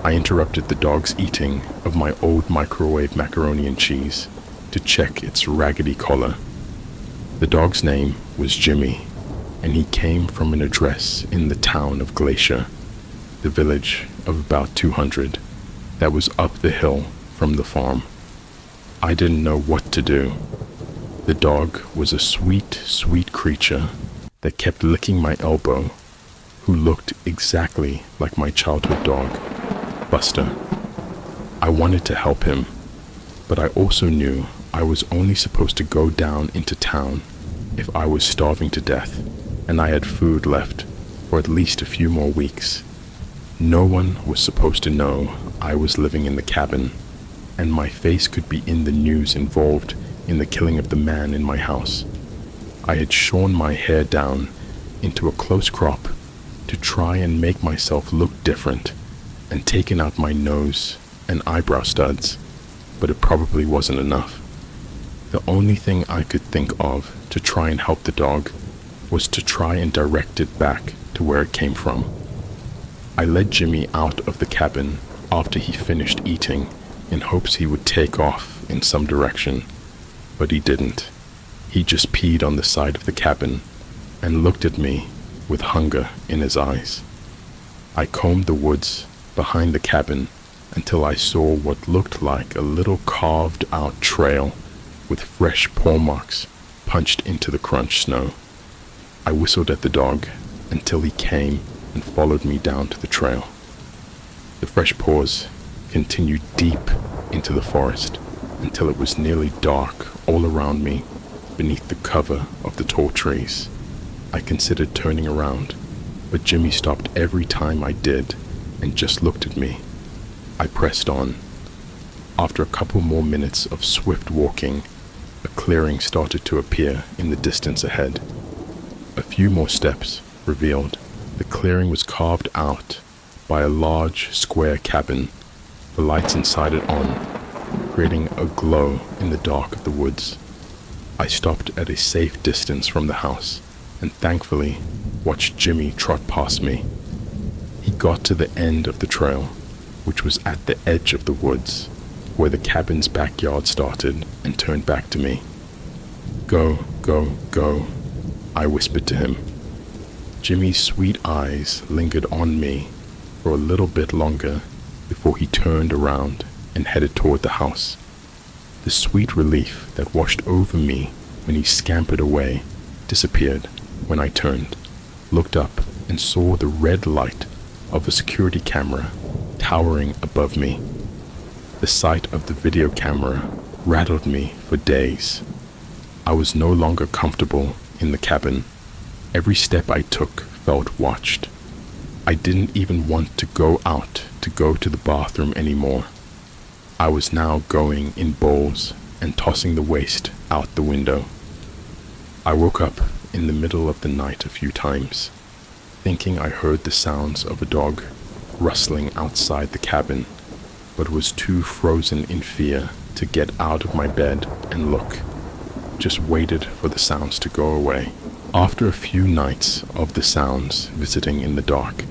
I interrupted the dog's eating of my old microwave macaroni and cheese to check its raggedy collar. The dog's name was Jimmy, and he came from an address in the town of Glacier, the village of about 200 that was up the hill from the farm. I didn't know what to do. The dog was a sweet, sweet creature that kept licking my elbow, who looked exactly like my childhood dog, Buster. I wanted to help him, But I also knew I was only supposed to go down into town if I was starving to death, and I had food left for at least a few more weeks. No one was supposed to know I was living in the cabin, and my face could be in the news involved in the killing of the man in my house. I had shorn my hair down into a close crop to try and make myself look different, and taken out my nose and eyebrow studs, but it probably wasn't enough. The only thing I could think of to try and help the dog was to try and direct it back to where it came from. I led Jimmy out of the cabin after he finished eating in hopes he would take off in some direction, but he didn't. He just peed on the side of the cabin and looked at me with hunger in his eyes. I combed the woods behind the cabin until I saw what looked like a little carved out trail with fresh paw marks punched into the crunched snow. I whistled at the dog until he came and followed me down to the trail. The fresh paws continued deep into the forest until it was nearly dark all around me beneath the cover of the tall trees. I considered turning around, but Jimmy stopped every time I did and just looked at me. I pressed on. After a couple more minutes of swift walking, a clearing started to appear in the distance ahead. A few more steps revealed the clearing was carved out by a large square cabin, the lights inside it on, creating a glow in the dark of the woods. I stopped at a safe distance from the house and thankfully watched Jimmy trot past me. He got to the end of the trail, which was at the edge of the woods, where the cabin's backyard started, and turned back to me. "Go, go, go," I whispered to him. Jimmy's sweet eyes lingered on me for a little bit longer before he turned around and headed toward the house. The sweet relief that washed over me when he scampered away disappeared when I turned, looked up, and saw the red light of a security camera towering above me. The sight of the video camera rattled me for days. I was no longer comfortable in the cabin. Every step I took felt watched. I didn't even want to go out to go to the bathroom anymore. I was now going in bowls and tossing the waste out the window. I woke up in the middle of the night a few times, thinking I heard the sounds of a dog rustling outside the cabin, but was too frozen in fear to get out of my bed and look. Just waited for the sounds to go away. After a few nights of the sounds visiting in the dark,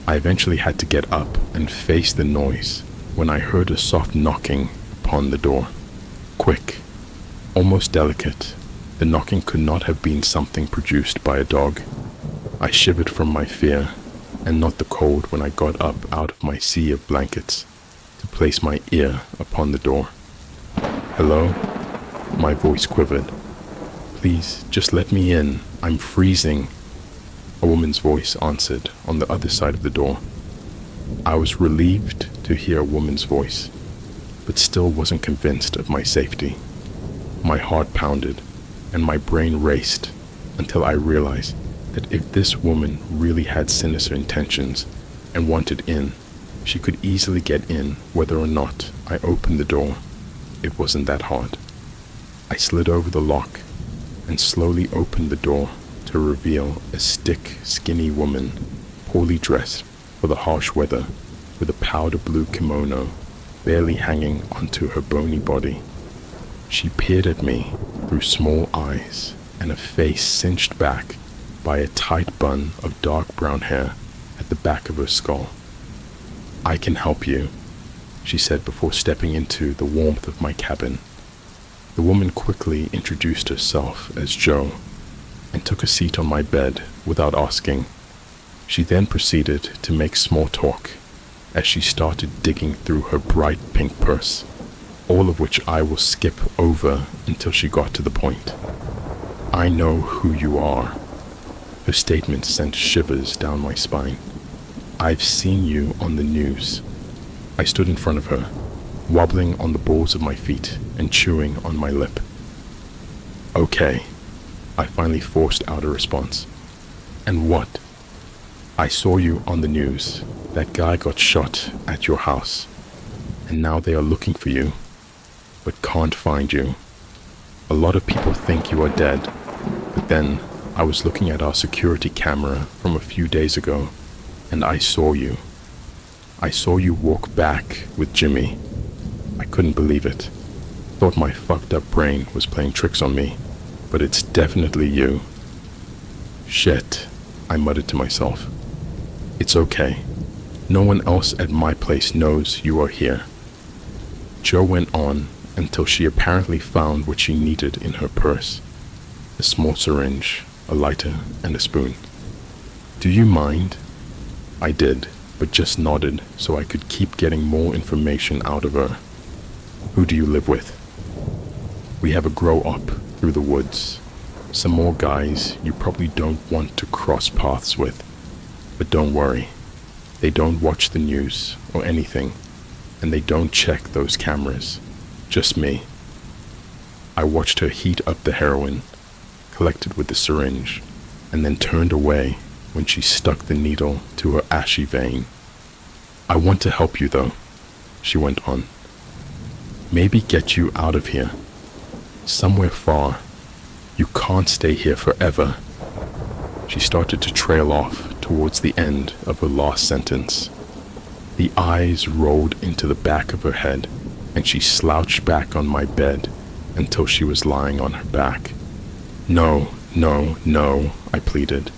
I eventually had to get up and face the noise when I heard a soft knocking upon the door. Quick, almost delicate, the knocking could not have been something produced by a dog. I shivered from my fear, and not the cold when I got up out of my sea of blankets to place my ear upon the door. "Hello?" My voice quivered. "Please, just let me in. I'm freezing." A woman's voice answered on the other side of the door. I was relieved to hear a woman's voice, but still wasn't convinced of my safety. My heart pounded, and my brain raced until I realized that if this woman really had sinister intentions and wanted in, she could easily get in whether or not I opened the door. It wasn't that hard. I slid over the lock and slowly opened the door to reveal a skinny woman, poorly dressed for the harsh weather, with a powder blue kimono barely hanging onto her bony body. She peered at me through small eyes and a face cinched back by a tight bun of dark brown hair at the back of her skull. "I can help you," she said before stepping into the warmth of my cabin. The woman quickly introduced herself as Joe and took a seat on my bed without asking. She then proceeded to make small talk as she started digging through her bright pink purse, all of which I will skip over until she got to the point. "I know who you are." Her statement sent shivers down my spine. "I've seen you on the news." I stood in front of her, wobbling on the balls of my feet and chewing on my lip. "Okay," I finally forced out a response. "And what?" "I saw you on the news. That guy got shot at your house, and now they are looking for you, but can't find you. A lot of people think you are dead, but then I was looking at our security camera from a few days ago, and I saw you. I saw you walk back with Jimmy. I couldn't believe it. Thought my fucked up brain was playing tricks on me, but it's definitely you." "Shit," I muttered to myself. "It's okay. No one else at my place knows you are here." Jo went on until she apparently found what she needed in her purse: a small syringe, a lighter, and a spoon. "Do you mind?" I did, but just nodded so I could keep getting more information out of her. "Who do you live with?" "We have a grow up through the woods. Some more guys you probably don't want to cross paths with. But don't worry. They don't watch the news or anything, and they don't check those cameras. Just me." I watched her heat up the heroin, collected with the syringe, and then turned away when she stuck the needle to her ashy vein. "I want to help you though," she went on. "Maybe get you out of here. Somewhere far. You can't stay here forever." She started to trail off towards the end of her last sentence. The eyes rolled into the back of her head, and she slouched back on my bed until she was lying on her back. "No, no, no," I pleaded,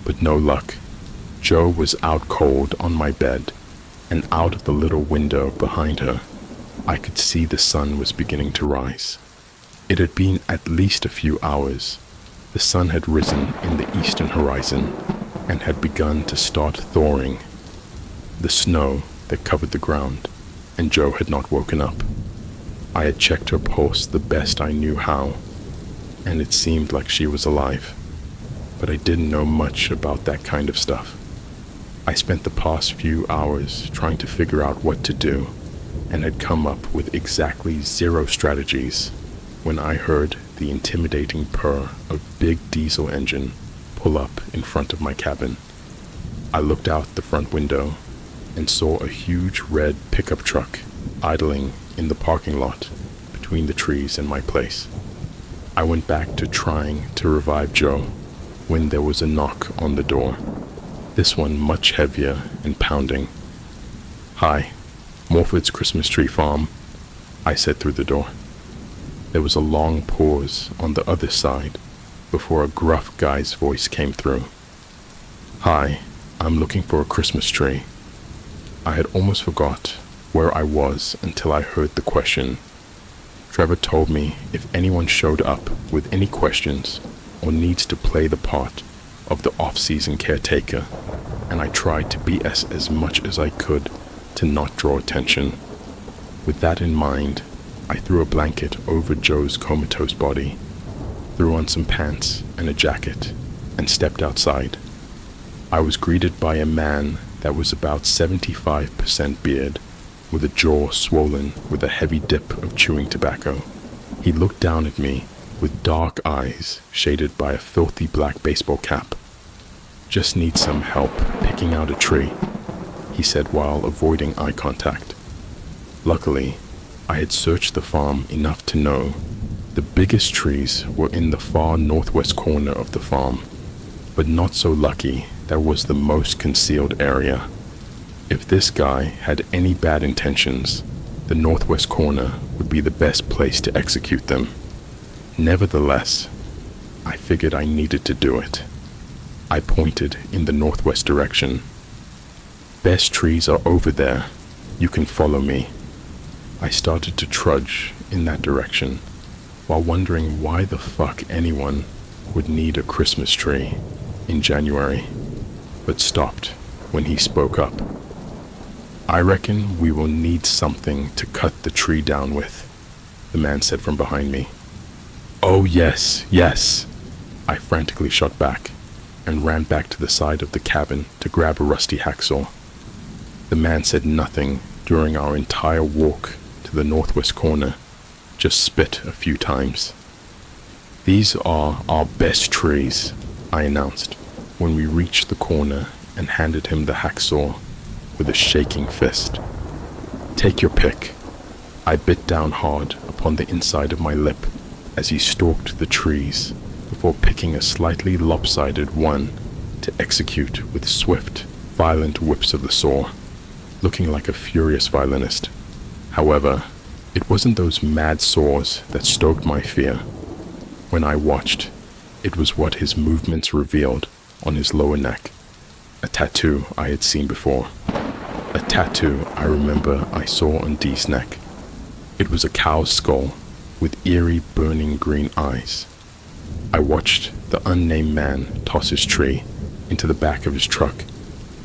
but no luck. Jo was out cold on my bed, and out of the little window behind her, I could see the sun was beginning to rise. It had been at least a few hours. The sun had risen in the eastern horizon and had begun to start thawing the snow that covered the ground, and Jo had not woken up. I had checked her pulse the best I knew how, and it seemed like she was alive, but I didn't know much about that kind of stuff. I spent the past few hours trying to figure out what to do, and had come up with exactly 0 strategies when I heard the intimidating purr of big diesel engine pull up in front of my cabin. I looked out the front window and saw a huge red pickup truck idling in the parking lot between the trees and my place. I went back to trying to revive Jo when there was a knock on the door, this one much heavier and pounding. "Hi, Morford's Christmas Tree Farm," I said through the door. There was a long pause on the other side before a gruff guy's voice came through. "Hi, I'm looking for a Christmas tree." I had almost forgot where I was until I heard the question. Trevor told me if anyone showed up with any questions or needs to play the part of the off-season caretaker, and I tried to BS as much as I could to not draw attention. With that in mind, I threw a blanket over Jo's comatose body, threw on some pants and a jacket, and stepped outside. I was greeted by a man that was about 75% beard, with a jaw swollen with a heavy dip of chewing tobacco. He looked down at me with dark eyes shaded by a filthy black baseball cap. "Just need some help picking out a tree," he said while avoiding eye contact. Luckily, I had searched the farm enough to know the biggest trees were in the far northwest corner of the farm, but not so lucky that was the most concealed area. If this guy had any bad intentions, the northwest corner would be the best place to execute them. Nevertheless, I figured I needed to do it. I pointed in the northwest direction. "Best trees are over there. You can follow me." I started to trudge in that direction, while wondering why the fuck anyone would need a Christmas tree in January, but stopped when he spoke up. "I reckon we will need something to cut the tree down with," the man said from behind me. "Oh yes, yes," I frantically shot back and ran back to the side of the cabin to grab a rusty hacksaw. The man said nothing during our entire walk to the northwest corner, just spit a few times. "These are our best trees," I announced when we reached the corner and handed him the hacksaw with a shaking fist. "Take your pick." I bit down hard upon the inside of my lip as he stalked the trees before picking a slightly lopsided one to execute with swift, violent whips of the saw, looking like a furious violinist. However, it wasn't those mad saws that stoked my fear. When I watched, it was what his movements revealed on his lower neck. A tattoo I had seen before. A tattoo I remember I saw on Dee's neck. It was a cow's skull with eerie, burning green eyes. I watched the unnamed man toss his tree into the back of his truck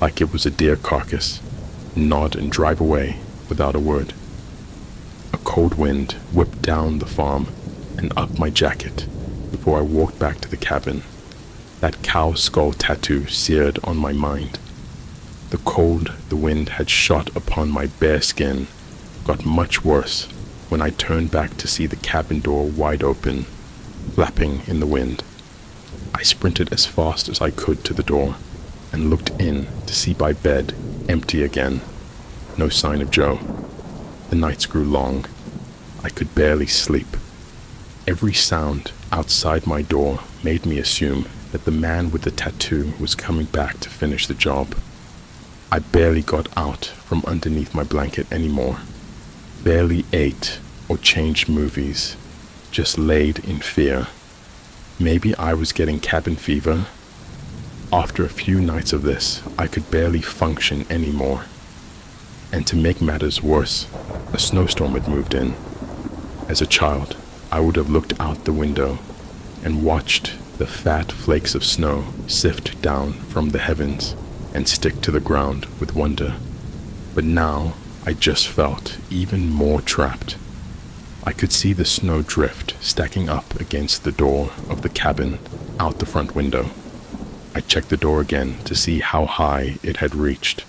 like it was a deer carcass, nod and drive away without a word. A cold wind whipped down the farm and up my jacket before I walked back to the cabin. That cow skull tattoo seared on my mind. The cold the wind had shot upon my bare skin got much worse when I turned back to see the cabin door wide open, flapping in the wind. I sprinted as fast as I could to the door and looked in to see my bed empty again. No sign of Joe. The nights grew long. I could barely sleep. Every sound outside my door made me assume that the man with the tattoo was coming back to finish the job. I barely got out from underneath my blanket anymore. Barely ate or changed movies. Just laid in fear. Maybe I was getting cabin fever. After a few nights of this, I could barely function anymore. And to make matters worse, a snowstorm had moved in. As a child, I would have looked out the window and watched the fat flakes of snow sift down from the heavens and stick to the ground with wonder. But now, I just felt even more trapped. I could see the snow drift stacking up against the door of the cabin out the front window. I checked the door again to see how high it had reached,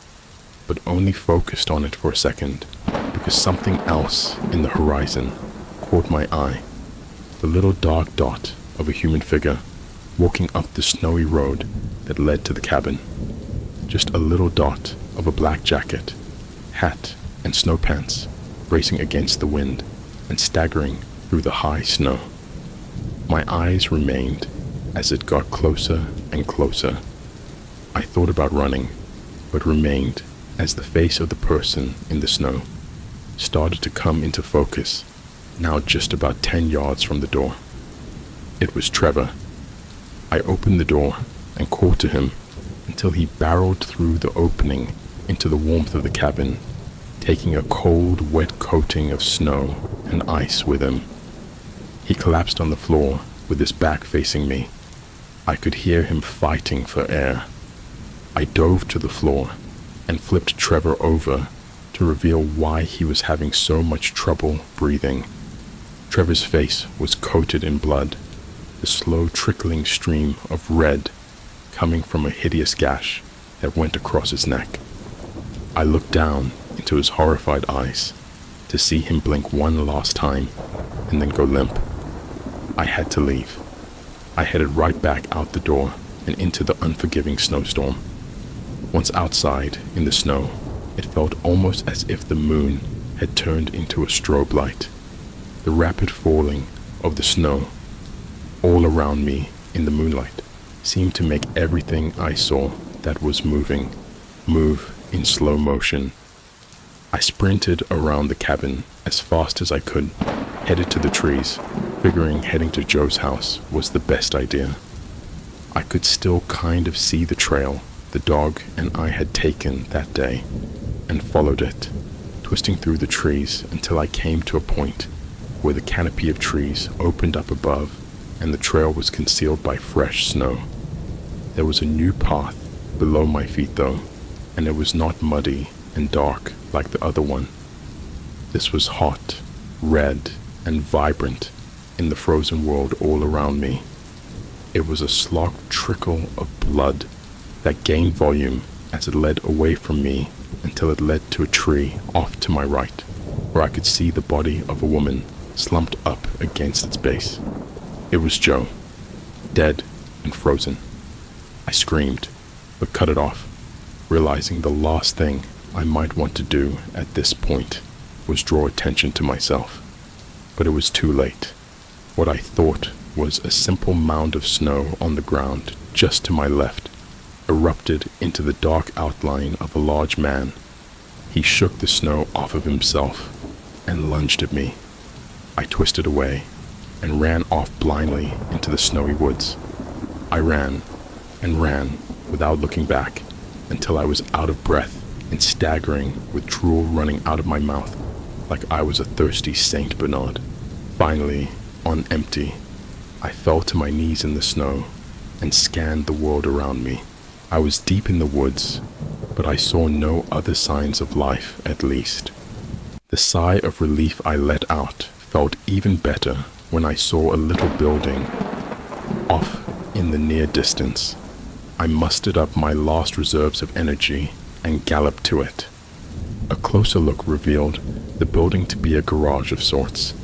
but only focused on it for a second because something else in the horizon caught my eye. The little dark dot of a human figure walking up the snowy road that led to the cabin. Just a little dot of a black jacket, hat, and snow pants racing against the wind and staggering through the high snow. My eyes remained as it got closer and closer. I thought about running, but remained as the face of the person in the snow started to come into focus, now just about 10 yards from the door. It was Trevor. I opened the door and called to him until he barreled through the opening into the warmth of the cabin, taking a cold, wet coating of snow and ice with him. He collapsed on the floor with his back facing me. I could hear him fighting for air. I dove to the floor and flipped Trevor over to reveal why he was having so much trouble breathing. Trevor's face was coated in blood, the slow trickling stream of red coming from a hideous gash that went across his neck. I looked down into his horrified eyes to see him blink one last time and then go limp. I had to leave. I headed right back out the door and into the unforgiving snowstorm. Once outside in the snow, it felt almost as if the moon had turned into a strobe light. The rapid falling of the snow all around me in the moonlight seemed to make everything I saw that was moving move in slow motion. I sprinted around the cabin as fast as I could, headed to the trees, figuring heading to Joe's house was the best idea. I could still kind of see the trail the dog and I had taken that day, and followed it, twisting through the trees until I came to a point where the canopy of trees opened up above and the trail was concealed by fresh snow. There was a new path below my feet though, and it was not muddy and dark like the other one. This was hot, red, and vibrant in the frozen world all around me. It was a slogged trickle of blood that gained volume as it led away from me until it led to a tree off to my right. where I could see the body of a woman slumped up against its base. It was Joe, dead and frozen. I screamed, but cut it off, realizing the last thing I might want to do at this point was draw attention to myself. But it was too late. What I thought was a simple mound of snow on the ground just to my left erupted into the dark outline of a large man. He shook the snow off of himself and lunged at me. I twisted away and ran off blindly into the snowy woods. I ran and ran without looking back until I was out of breath and staggering with drool running out of my mouth like I was a thirsty Saint Bernard. Finally, on empty, I fell to my knees in the snow and scanned the world around me. I was deep in the woods, but I saw no other signs of life, at least. The sigh of relief I let out felt even better when I saw a little building off in the near distance. I mustered up my last reserves of energy and galloped to it. A closer look revealed the building to be a garage of sorts,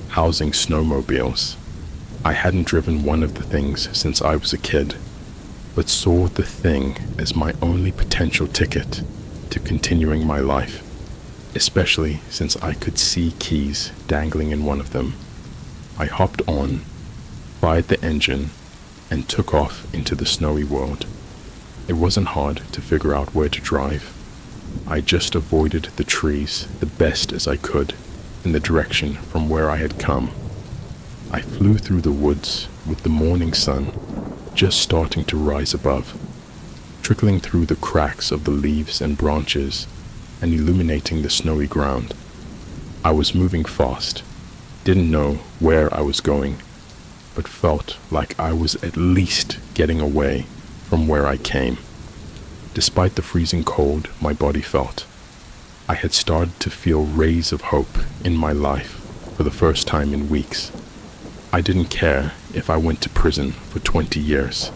housing snowmobiles. I hadn't driven one of the things since I was a kid, but saw the thing as my only potential ticket to continuing my life, especially since I could see keys dangling in one of them. I hopped on, fired the engine, and took off into the snowy world. It wasn't hard to figure out where to drive. I just avoided the trees the best as I could in the direction from where I had come. I flew through the woods with the morning sun just starting to rise above, trickling through the cracks of the leaves and branches and illuminating the snowy ground. I was moving fast, didn't know where I was going, but felt like I was at least getting away from where I came. Despite the freezing cold my body felt, I had started to feel rays of hope in my life for the first time in weeks. I didn't care if I went to prison for 20 years.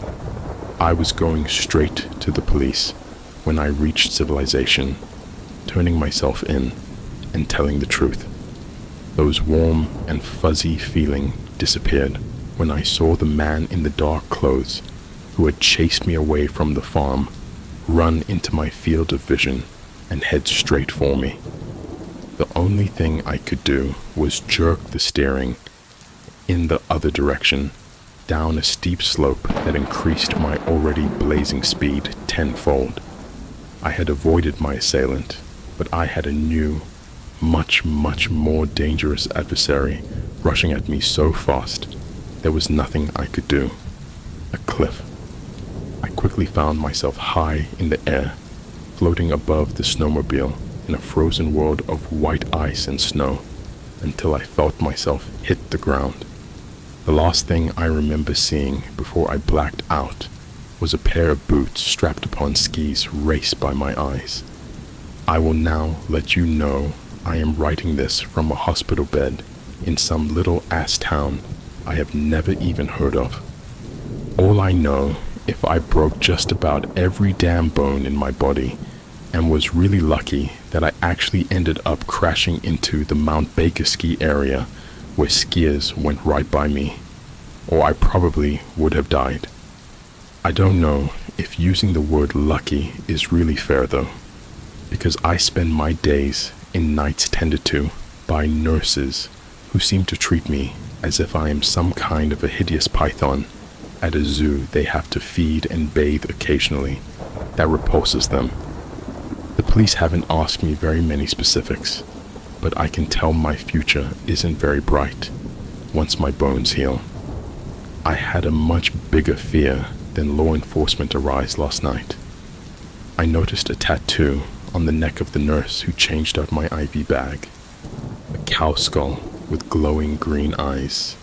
I was going straight to the police when I reached civilization, turning myself in and telling the truth. Those warm and fuzzy feeling disappeared when I saw the man in the dark clothes who had chased me away from the farm run into my field of vision and head straight for me. The only thing I could do was jerk the steering in the other direction, down a steep slope that increased my already blazing speed tenfold. I had avoided my assailant, but I had a new, much more dangerous adversary rushing at me so fast there was nothing I could do. A cliff. I quickly found myself high in the air, floating above the snowmobile in a frozen world of white ice and snow, until I felt myself hit the ground. The last thing I remember seeing before I blacked out was a pair of boots strapped upon skis race by my eyes. I will now let you know I am writing this from a hospital bed in some little ass town I have never even heard of. All I know, if I broke just about every damn bone in my body and was really lucky that I actually ended up crashing into the Mount Baker ski area where skiers went right by me, or I probably would have died. I don't know if using the word lucky is really fair though, because I spend my days in nights tended to by nurses who seem to treat me as if I am some kind of a hideous python at a zoo they have to feed and bathe occasionally that repulses them. The police haven't asked me very many specifics, but I can tell my future isn't very bright once my bones heal. I had a much bigger fear than law enforcement arise last night. I noticed a tattoo on the neck of the nurse who changed out my IV bag. A cow skull with glowing green eyes.